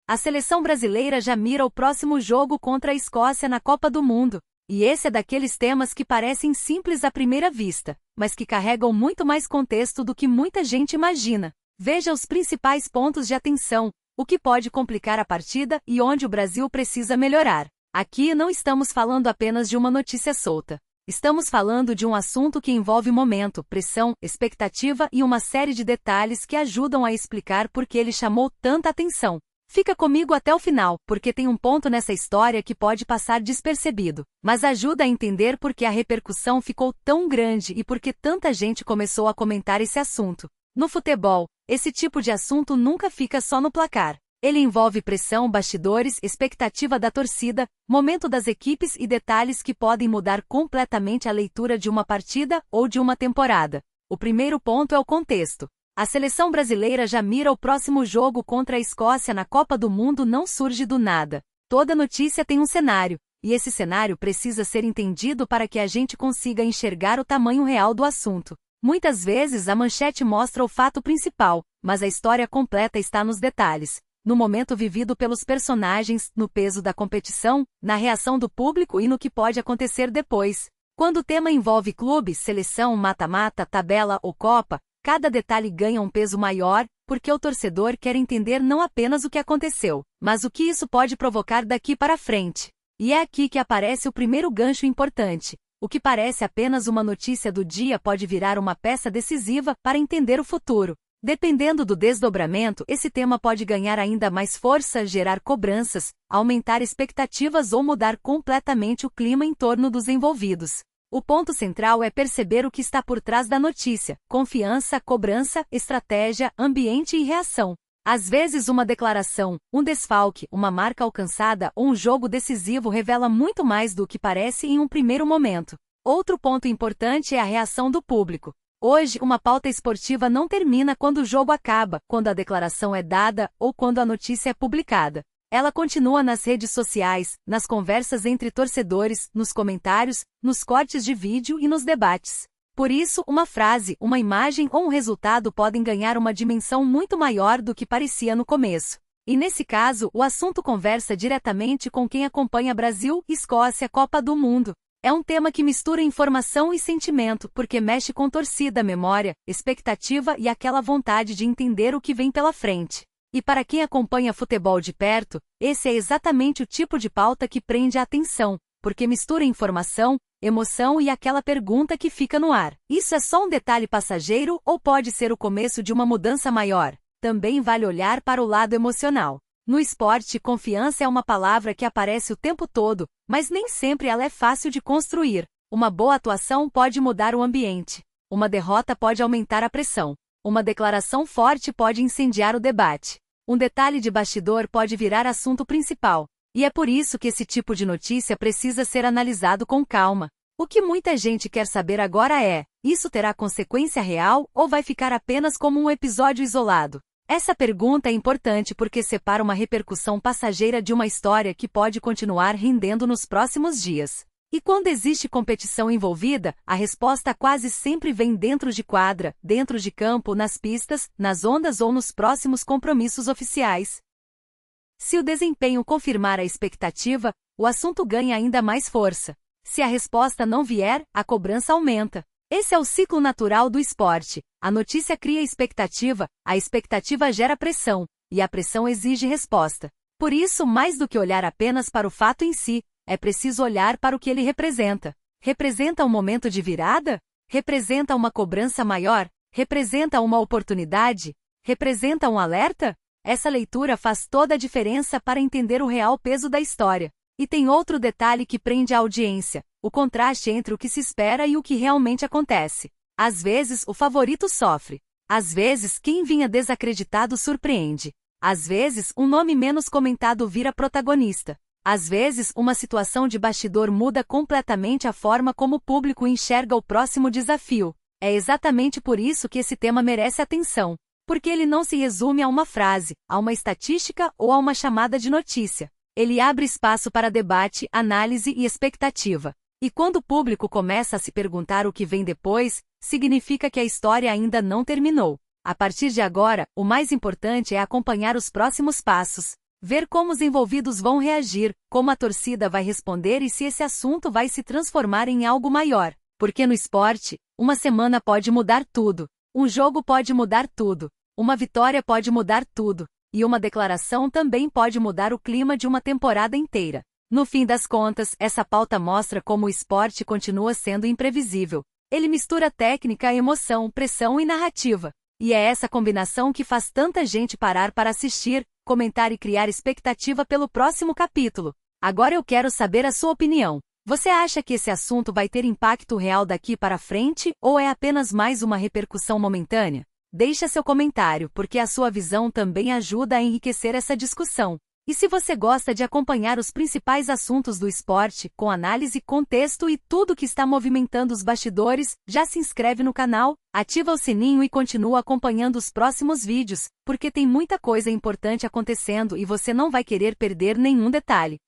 A seleção brasileira já mira o próximo jogo contra a Escócia na Copa do Mundo. E esse é daqueles temas que parecem simples à primeira vista, mas que carregam muito mais contexto do que muita gente imagina. Veja os principais pontos de atenção, o que pode complicar a partida e onde o Brasil precisa melhorar. Aqui não estamos falando apenas de uma notícia solta. Estamos falando de um assunto que envolve momento, pressão, expectativa e uma série de detalhes que ajudam a explicar por que ele chamou tanta atenção. Fica comigo até o final, porque tem um ponto nessa história que pode passar despercebido, mas ajuda a entender por que a repercussão ficou tão grande e por que tanta gente começou a comentar esse assunto. No futebol, esse tipo de assunto nunca fica só no placar. Ele envolve pressão, bastidores, expectativa da torcida, momento das equipes e detalhes que podem mudar completamente a leitura de uma partida ou de uma temporada. O primeiro ponto é o contexto. A seleção brasileira já mira o próximo jogo contra a Escócia na Copa do Mundo não surge do nada. Toda notícia tem um cenário, e esse cenário precisa ser entendido para que a gente consiga enxergar o tamanho real do assunto. Muitas vezes a manchete mostra o fato principal, mas a história completa está nos detalhes. No momento vivido pelos personagens, no peso da competição, na reação do público e no que pode acontecer depois. Quando o tema envolve clube, seleção, mata-mata, tabela ou Copa, cada detalhe ganha um peso maior, porque o torcedor quer entender não apenas o que aconteceu, mas o que isso pode provocar daqui para frente. E é aqui que aparece o primeiro gancho importante. O que parece apenas uma notícia do dia pode virar uma peça decisiva para entender o futuro. Dependendo do desdobramento, esse tema pode ganhar ainda mais força, gerar cobranças, aumentar expectativas ou mudar completamente o clima em torno dos envolvidos. O ponto central é perceber o que está por trás da notícia: confiança, cobrança, estratégia, ambiente e reação. Às vezes uma declaração, um desfalque, uma marca alcançada ou um jogo decisivo revela muito mais do que parece em um primeiro momento. Outro ponto importante é a reação do público. Hoje, uma pauta esportiva não termina quando o jogo acaba, quando a declaração é dada ou quando a notícia é publicada. Ela continua nas redes sociais, nas conversas entre torcedores, nos comentários, nos cortes de vídeo e nos debates. Por isso, uma frase, uma imagem ou um resultado podem ganhar uma dimensão muito maior do que parecia no começo. E nesse caso, o assunto conversa diretamente com quem acompanha Brasil, Escócia, Copa do Mundo. É um tema que mistura informação e sentimento, porque mexe com torcida, memória, expectativa e aquela vontade de entender o que vem pela frente. E para quem acompanha futebol de perto, esse é exatamente o tipo de pauta que prende a atenção, porque mistura informação, emoção e aquela pergunta que fica no ar. Isso é só um detalhe passageiro ou pode ser o começo de uma mudança maior? Também vale olhar para o lado emocional. No esporte, confiança é uma palavra que aparece o tempo todo, mas nem sempre ela é fácil de construir. Uma boa atuação pode mudar o ambiente. Uma derrota pode aumentar a pressão. Uma declaração forte pode incendiar o debate. Um detalhe de bastidor pode virar assunto principal. E é por isso que esse tipo de notícia precisa ser analisado com calma. O que muita gente quer saber agora é: isso terá consequência real ou vai ficar apenas como um episódio isolado? Essa pergunta é importante porque separa uma repercussão passageira de uma história que pode continuar rendendo nos próximos dias. E quando existe competição envolvida, a resposta quase sempre vem dentro de quadra, dentro de campo, nas pistas, nas ondas ou nos próximos compromissos oficiais. Se o desempenho confirmar a expectativa, o assunto ganha ainda mais força. Se a resposta não vier, a cobrança aumenta. Esse é o ciclo natural do esporte. A notícia cria expectativa, a expectativa gera pressão, e a pressão exige resposta. Por isso, mais do que olhar apenas para o fato em si, é preciso olhar para o que ele representa. Representa um momento de virada? Representa uma cobrança maior? Representa uma oportunidade? Representa um alerta? Essa leitura faz toda a diferença para entender o real peso da história. E tem outro detalhe que prende a audiência: o contraste entre o que se espera e o que realmente acontece. Às vezes, o favorito sofre. Às vezes, quem vinha desacreditado surpreende. Às vezes, um nome menos comentado vira protagonista. Às vezes, uma situação de bastidor muda completamente a forma como o público enxerga o próximo desafio. É exatamente por isso que esse tema merece atenção. Porque ele não se resume a uma frase, a uma estatística ou a uma chamada de notícia. Ele abre espaço para debate, análise e expectativa. E quando o público começa a se perguntar o que vem depois, significa que a história ainda não terminou. A partir de agora, o mais importante é acompanhar os próximos passos. Ver como os envolvidos vão reagir, como a torcida vai responder e se esse assunto vai se transformar em algo maior. Porque no esporte, uma semana pode mudar tudo. Um jogo pode mudar tudo. Uma vitória pode mudar tudo. E uma declaração também pode mudar o clima de uma temporada inteira. No fim das contas, essa pauta mostra como o esporte continua sendo imprevisível. Ele mistura técnica, emoção, pressão e narrativa. E é essa combinação que faz tanta gente parar para assistir, comentar e criar expectativa pelo próximo capítulo. Agora eu quero saber a sua opinião. Você acha que esse assunto vai ter impacto real daqui para frente, ou é apenas mais uma repercussão momentânea? Deixa seu comentário, porque a sua visão também ajuda a enriquecer essa discussão. E se você gosta de acompanhar os principais assuntos do esporte, com análise, contexto e tudo que está movimentando os bastidores, já se inscreve no canal, ativa o sininho e continua acompanhando os próximos vídeos, porque tem muita coisa importante acontecendo e você não vai querer perder nenhum detalhe.